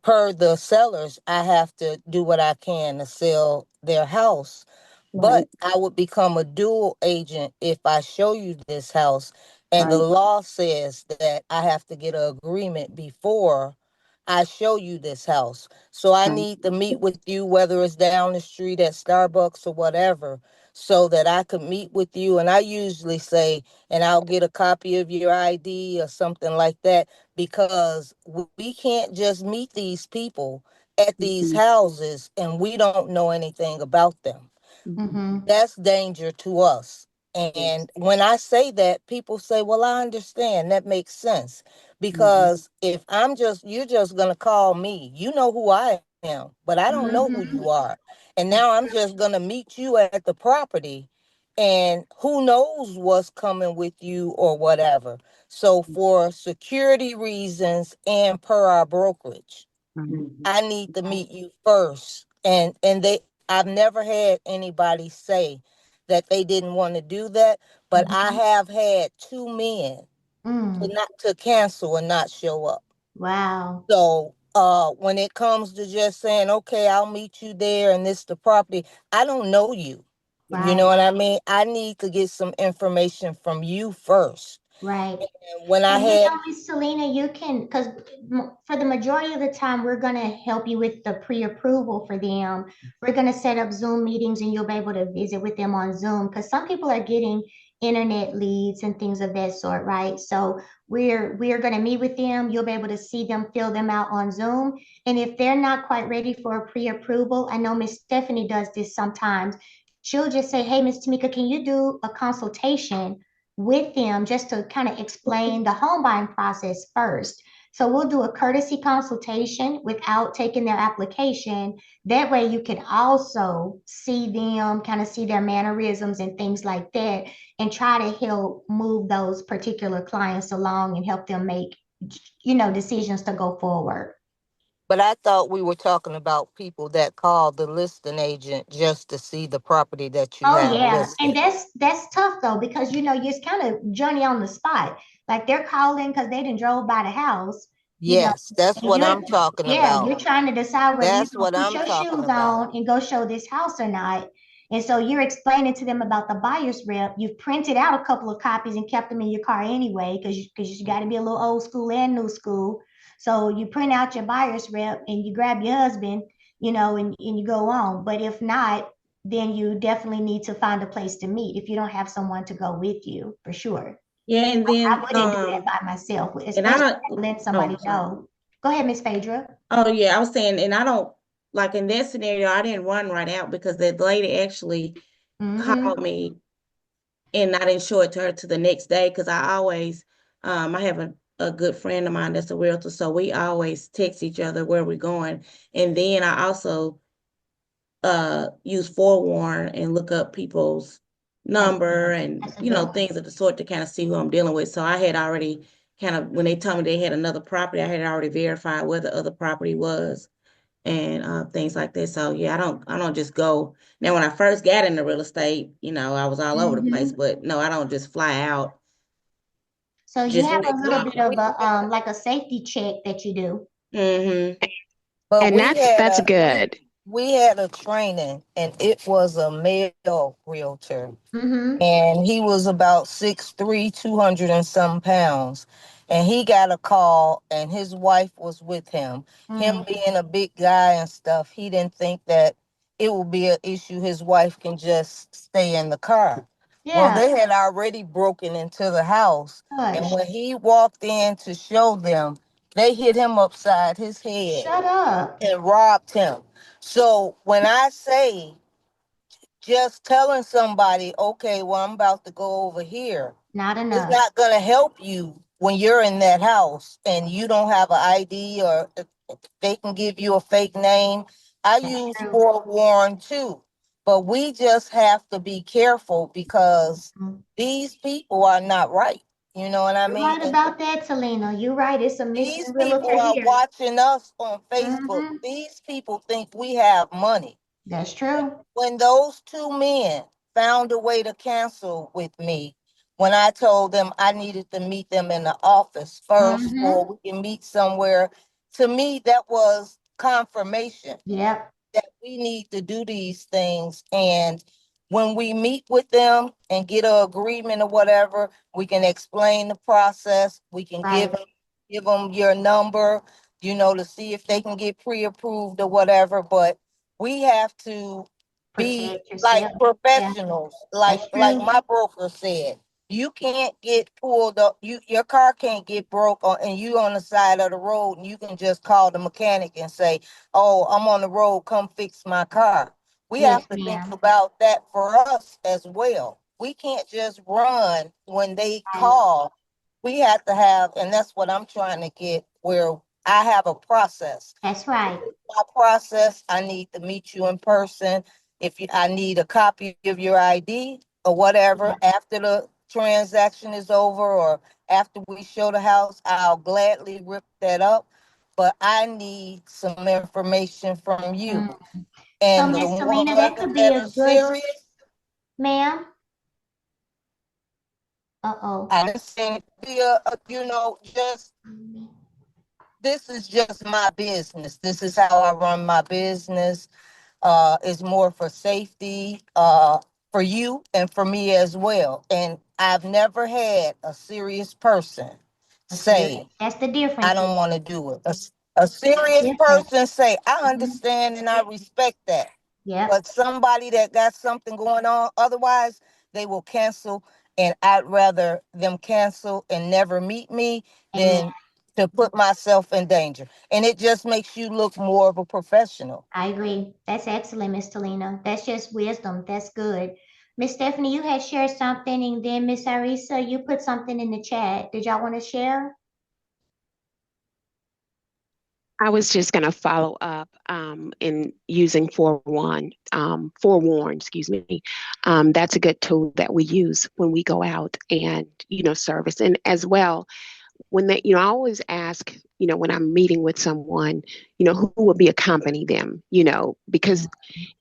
per the sellers, I have to do what I can to sell their house. Right. But I would become a dual agent if I show you this house. And the Right. law says that I have to get an agreement before I show you this house. So I Right. need to meet with you, whether it's down the street at Starbucks or whatever, so that I could meet with you. And I usually say, and I'll get a copy of your ID or something like that, because we can't just meet these people at these Mm-hmm. houses and we don't know anything about them. Mm-hmm. Mm-hmm. That's danger to us. Yes. And when I say that, people say, well, I understand. That makes sense. Mm-hmm. Because if you're just going to call me, you know who I am, but I don't know who Mm-hmm. you are. And That's now I'm true. just going to meet you at the property, and who knows what's coming with you or whatever. So, for security reasons and per our brokerage, Right. I need to Right. meet you first. And I've never had anybody say that they didn't want to do that, but I Mm-hmm. have had two men Mm. to cancel and not show up. Wow. So when it comes to just saying, okay, I'll meet you there and this the property, I don't know you. You know Right. what I mean? I need to get some information from you first. Right. And when I And you had know, Miss Selena, you can, because for the majority of the time, we're going to help you with the pre-approval for them. We're going to set up Zoom meetings and you'll be able to visit with them on Zoom because some people are getting internet leads and things of that sort, right? So we're going to meet with them. You'll be able to see them, fill them out on Zoom. And if they're not quite ready for a pre-approval, I know Miss Stephanie does this sometimes. She'll just say, "Hey, Miss Tamika, can you do a consultation with them just to kind of explain the home buying process first?" So we'll do a courtesy consultation without taking their application. That way you can also see them, kind of see their mannerisms and things like that, and try to help move those particular clients along and help them make, decisions to go forward. But I thought we were talking about people that call the listing agent just to see the property that you Oh have yeah, and listed. that's tough though because you're kind of Johnny on the spot. Like they're calling because they done drove by the house, you know, Yes, that's and what I'm talking you're about. trying to decide whether you're That's gonna what put I'm your talking shoes about. on and go show this house or not. And so you're explaining to them about the buyer's rep. You've printed out a couple of copies and kept them in your car anyway, because you got to be a little old school and new school. So you print out your buyer's rep and you grab your husband, you know, and you go on. But if not, then you definitely need to find a place to meet if you don't have someone to go with you, for sure. Yeah, and I then wouldn't do that by myself, and I especially don't. letting Oh, somebody sorry. know. Go ahead, Miss Phaedra. Oh yeah, I was saying, and I don't like in that scenario. I didn't run right out because that lady actually Mm-hmm. called me, and I didn't show it to her to the next day because I always, I have a good friend of mine that's a realtor, so we always text each other where we're going, and then I also use forewarn and look up people's That's number and that's a good one. things of the sort to kind of see who I'm dealing with. So I had already kind of when they told me they had another property, I had already verified where the other property was and things like that. So yeah, I don't just go. Now when I first got into real estate, I was all over the place, Mm-hmm. but no, I don't just fly out So you just have to a little But bit come. of we a like a safety check that you do. Mm-hmm. but And we had that's a good. we had a training, and it was a male realtor. Mm-hmm. And he was about 6'3", 200 and some pounds. And he got a call, and his wife was with him. Him Mm. being a big guy and stuff, he didn't think that it would be an issue. His wife can just stay in the car. Well, Yeah. they had already broken into the house. And Hush. when he walked in to show them, they hit him upside his head Shut up. and robbed him. So when I say just telling somebody, okay, well, I'm about to go over here, Not it's enough. not going to help you when you're in that house and you don't have an ID, or if they can give you a fake name. I That's use true. forewarn too, but we just have to be careful because Mm. these people are not right. You know what I You're mean? right And about that, Talina. You're right. It's a missing these realtor people are here. watching us on Facebook. Mm-hmm. These people think we have money. That's true. When those two men found a way to cancel with me, when I told them I needed to meet them in the office first or Mm-hmm. we can meet somewhere, to me, that was confirmation Yep. that we need to do these things. And when we meet with them and get an agreement or whatever, we can explain the process. We can Right. give them your number, to see if they can get pre-approved or whatever. But we have to be Protect like yourself. Yeah. professionals, like That's like true. my broker said. You can't get pulled up. Your car can't get broke and you on the side of the road, and you can just call the mechanic and say, "Oh, I'm on the road. Come fix my car." We Yes, have to think ma'am. about that for us as well. We can't just run when they Right. call. We have to have, and that's what I'm trying to get, where I have a process. That's right. My process, I need to meet you in person. I need a copy of your ID or whatever Yeah. after the transaction is over, or after we show the house, I'll gladly rip that up. But I need some information from Mm. you. So, And the Miss Talina, ones that could be that a are good, serious, ma'am. Uh-oh. I didn't say be just this is just my business. This is how I run my business. Is more for safety, for you and for me as well. And I've never had a serious person See, say, that's the I difference. don't want to do it. A serious Difference. person say, I Mhm. understand and I respect that. Yep. But somebody that got something going on, otherwise, they will cancel. And I'd rather them cancel and never meet me Amen. than to put myself in danger. And it just makes you look more of a professional. I agree. That's excellent, Miss Talina. That's just wisdom. That's good. Miss Stephanie, you had shared something, and then Miss Arisa, you put something in the chat. Did y'all want to share? I was just going to follow up in using forewarn, excuse me. That's a good tool that we use when we go out and, service. And as well, when they, I always ask, when I'm meeting with someone, who will be accompany them, because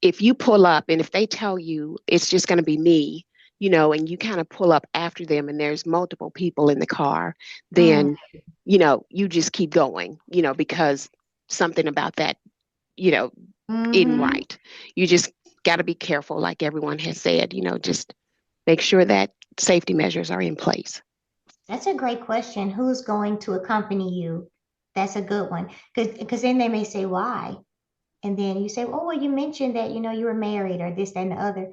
if you pull up and if they tell you it's just going to be me, and you kind of pull up after them and there's multiple people in the car, Mm. then, you just keep going, because something about that, isn't Mm-hmm. right. You just got to be careful, like everyone has said, just make sure that safety measures are in place. That's a great question. Who's going to accompany you? That's a good one. Because then they may say, why? And then you say, oh, well, you mentioned that, you were married or this, that, and the other.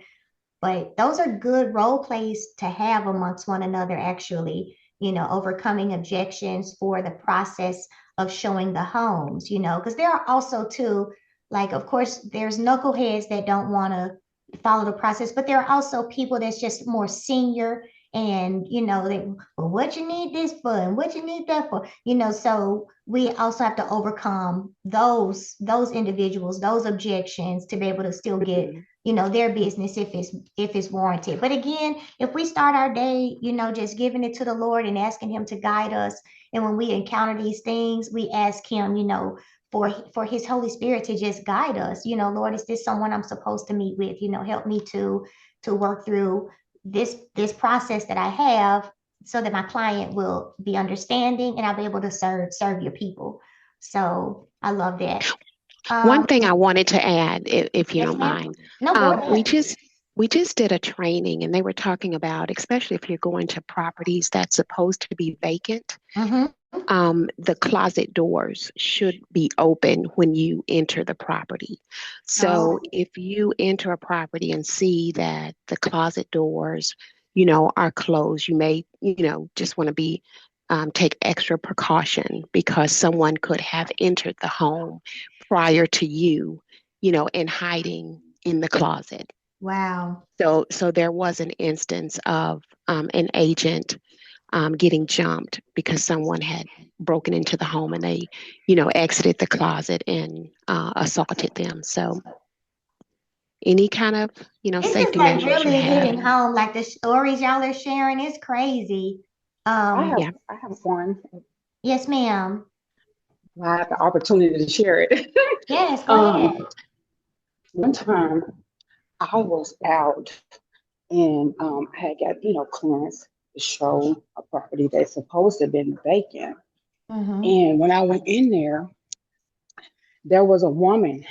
But those are good role plays to have amongst one another, actually, overcoming objections for the process of showing the homes, because there are also too, like, of course, there's knuckleheads that don't want to follow the process, but there are also people that's just more senior and they, well, what you need this for and what you need that for, so we also have to overcome those individuals, those objections to be able to still get Mhm. their business if it's warranted. But again, if we start our day, just giving it to the Lord and asking him to guide us, and when we encounter these things, we ask him, for his Holy Spirit to just guide us. Lord, is this someone I'm supposed to meet with? Help me to work through this process that I have so that my client will be understanding and I'll be able to serve your people. So I love that. One Um, thing I wanted to add, if you yes, don't ma'am. mind, No, go we ahead. just did a training, and they were talking about, especially if you're going to properties that's supposed to be vacant, Mm-hmm. the closet doors should be open when you enter the property. So Oh, if you enter a property and see that the closet doors, are closed, you may, just want to be take extra precaution because someone could have entered the home prior to you, and hiding in the closet. wow. So there was an instance of an agent getting jumped because someone had broken into the home and they, exited the closet and assaulted them. So any kind of, This is safety like measures you really have. hitting home. Like the stories y'all are sharing is crazy. I have Um, Yeah. I have one. yes, ma'am. I had the opportunity to share it. Yes, go um, ahead. One time I was out and I had got clearance to show a property that's supposed to have been vacant. Mm-hmm. And when I went in there, there was a woman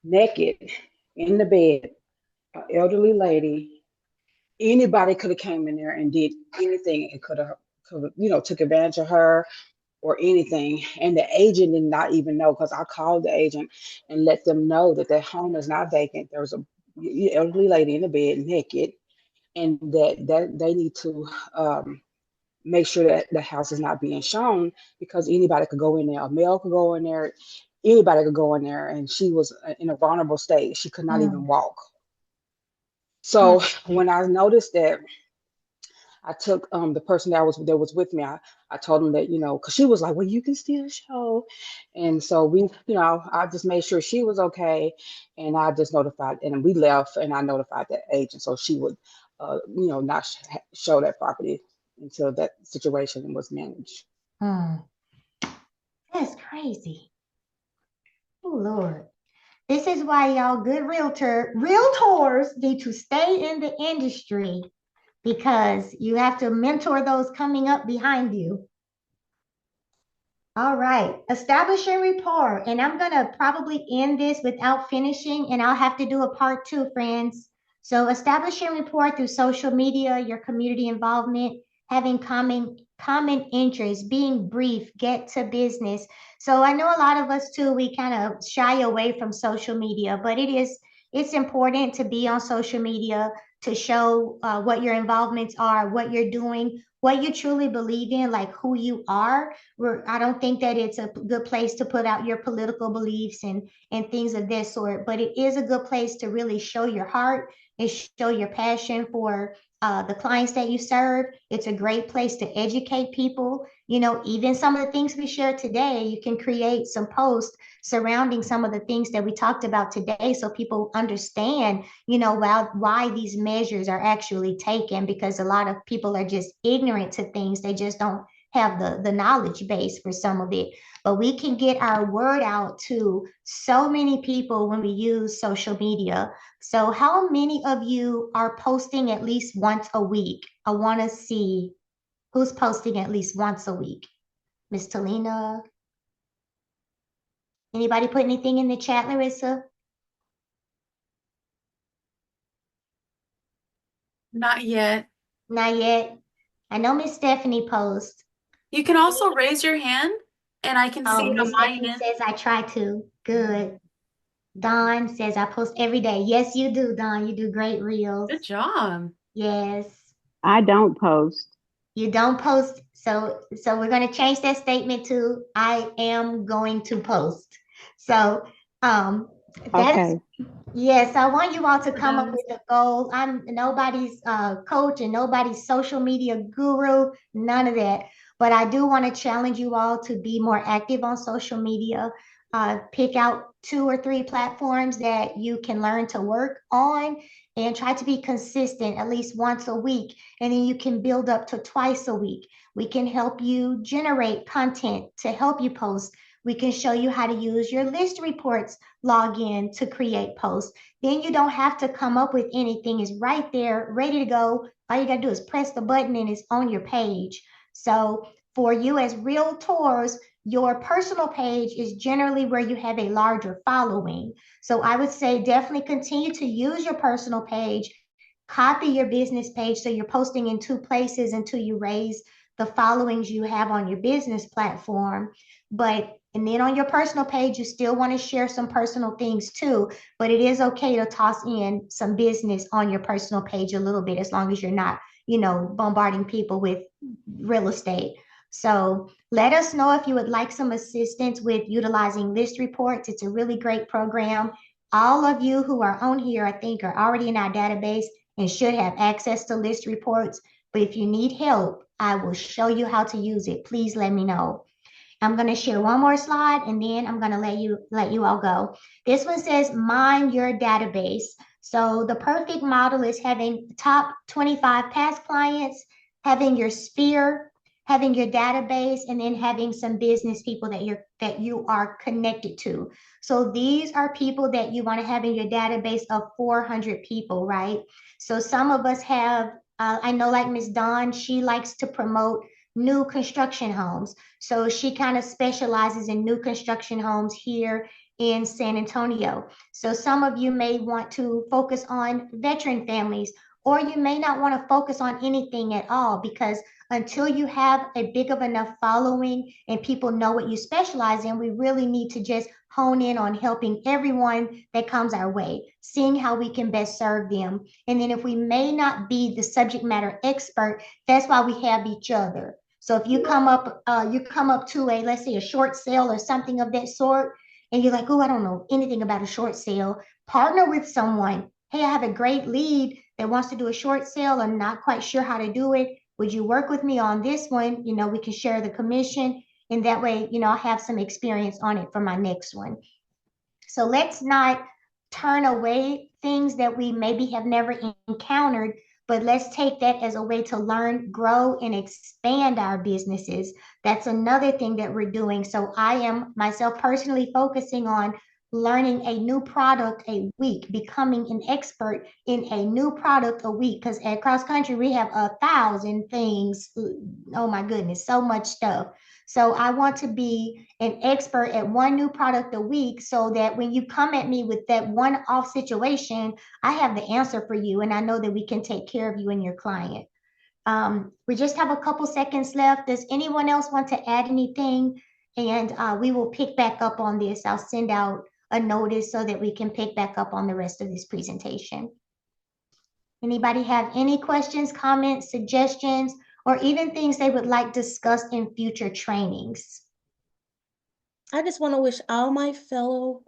naked in the bed, an elderly lady. Anybody could have came in there and did anything and could have took advantage of her or anything. And the agent did not even know because I called the agent and let them know that their home is not vacant. There was a elderly lady in the bed naked, and that they need to make sure that the house is not being shown because anybody could go in there. A male could go in there. Anybody could go in there, and she was in a vulnerable state. She could not even Mm, walk. So when I noticed that, I took the person that was with me. I told him that because she was like, well, you can still show, and so we I just made sure she was okay, and I just notified, and we left, and I notified that agent so she would not show that property until that situation was managed. mm. That's crazy. Oh, Lord. This is why y'all good realtors need to stay in the industry because you have to mentor those coming up behind you. All right, establishing rapport. And I'm going to probably end this without finishing, and I'll have to do a part two, friends. So, establishing rapport through social media, your community involvement, having common interests, being brief, get to business. So, I know a lot of us too, we kind of shy away from social media, but it's important to be on social media to show what your involvements are, what you're doing, what you truly believe in, like who you are. I don't think that it's a good place to put out your political beliefs and things of this sort, but it is a good place to really show your heart and show your passion for the clients that you serve. It's a great place to educate people. Even some of the things we shared today, you can create some posts surrounding some of the things that we talked about today so people understand, why these measures are actually taken because a lot of people are just ignorant to things. They just don't have the knowledge base for some of it. But we can get our word out to so many people when we use social media. So how many of you are posting at least once a week? I want to see who's posting at least once a week. Miss Talina. Anybody put anything in the chat, Larissa? Not yet. Not yet. I know Miss Stephanie posts. You can also raise your hand and I can see Oh, it on Miss my Stephanie end. says I try to. Good. Dawn says I post every day. Yes, you do, Dawn. You do great reels. Good job. Yes. I don't post. You don't post. So we're going to change that statement to I am going to post. So that is Okay. yes, I want you all to We're come up done. with a goal. I'm nobody's coach and nobody's social media guru, none of that. But I do want to challenge you all to be more active on social media. Pick out 2 or 3 platforms that you can learn to work on and try to be consistent at least once a week. And then you can build up to twice a week. We can help you generate content to help you post. We can show you how to use your list reports login to create posts. Then you don't have to come up with anything. It's right there, ready to go. All you got to do is press the button and it's on your page. So for you as realtors, your personal page is generally where you have a larger following. So I would say definitely continue to use your personal page, copy your business page so you're posting in 2 places until you raise the followings you have on your business platform. But and then on your personal page, you still want to share some personal things too, but it is okay to toss in some business on your personal page a little bit as long as you're not, bombarding people with real estate. So let us know if you would like some assistance with utilizing list reports. It's a really great program. All of you who are on here, I think, are already in our database and should have access to list reports. But if you need help, I will show you how to use it. Please let me know. I'm going to share one more slide and then I'm going to let you all go. This one says mine your database. So the perfect model is having top 25 past clients, having your sphere, having your database, and then having some business people that you are connected to. So these are people that you want to have in your database of 400 people, right? So some of us have, I know like Miss Dawn, she likes to promote new construction homes. So she kind of specializes in new construction homes here in San Antonio. So some of you may want to focus on veteran families, or you may not want to focus on anything at all because until you have a big of enough following and people know what you specialize in, we really need to just hone in on helping everyone that comes our way, seeing how we can best serve them. And then if we may not be the subject matter expert, that's why we have each other. So if you come up to a, let's say, a short sale or something of that sort, and you're like, oh, I don't know anything about a short sale, partner with someone. Hey, I have a great lead that wants to do a short sale. I'm not quite sure how to do it. Would you work with me on this one? We can share the commission. And that way, I'll have some experience on it for my next one. So let's not turn away things that we maybe have never encountered, but let's take that as a way to learn, grow, and expand our businesses. That's another thing that we're doing. So I am myself personally focusing on learning a new product a week, becoming an expert in a new product a week. Because at Cross Country, we have 1,000 things. Oh my goodness, so much stuff. So I want to be an expert at one new product a week so that when you come at me with that one-off situation, I have the answer for you and I know that we can take care of you and your client. We just have a couple seconds left. Does anyone else want to add anything? And we will pick back up on this. I'll send out a notice so that we can pick back up on the rest of this presentation. Anybody have any questions, comments, suggestions, or even things they would like discussed in future trainings? I just want to wish all my fellow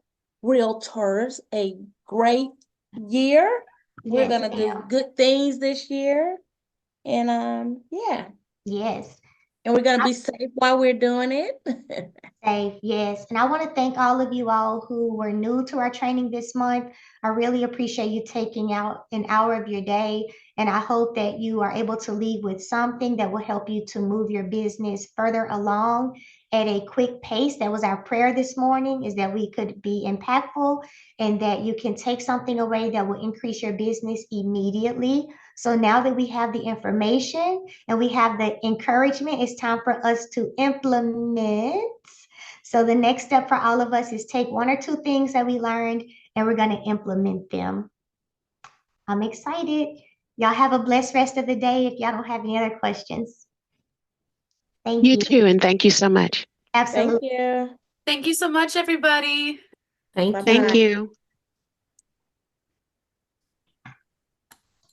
realtors a great year. We're gonna do good things this year. And yeah. Yes. And we're gonna be safe while we're doing it. Safe, yes. And I want to thank all of you all who were new to our training this month. I really appreciate you taking out an hour of your day. And I hope that you are able to leave with something that will help you to move your business further along at a quick pace. That was our prayer this morning, is that we could be impactful and that you can take something away that will increase your business immediately. So now that we have the information and we have the encouragement, it's time for us to implement. So the next step for all of us is take one or two things that we learned and we're going to implement them. I'm excited. Y'all have a blessed rest of the day if y'all don't have any other questions. Thank You you. too, and thank you so much. Absolutely. Thank you. Thank you so much, everybody. Thank Bye-bye. Thank you. you.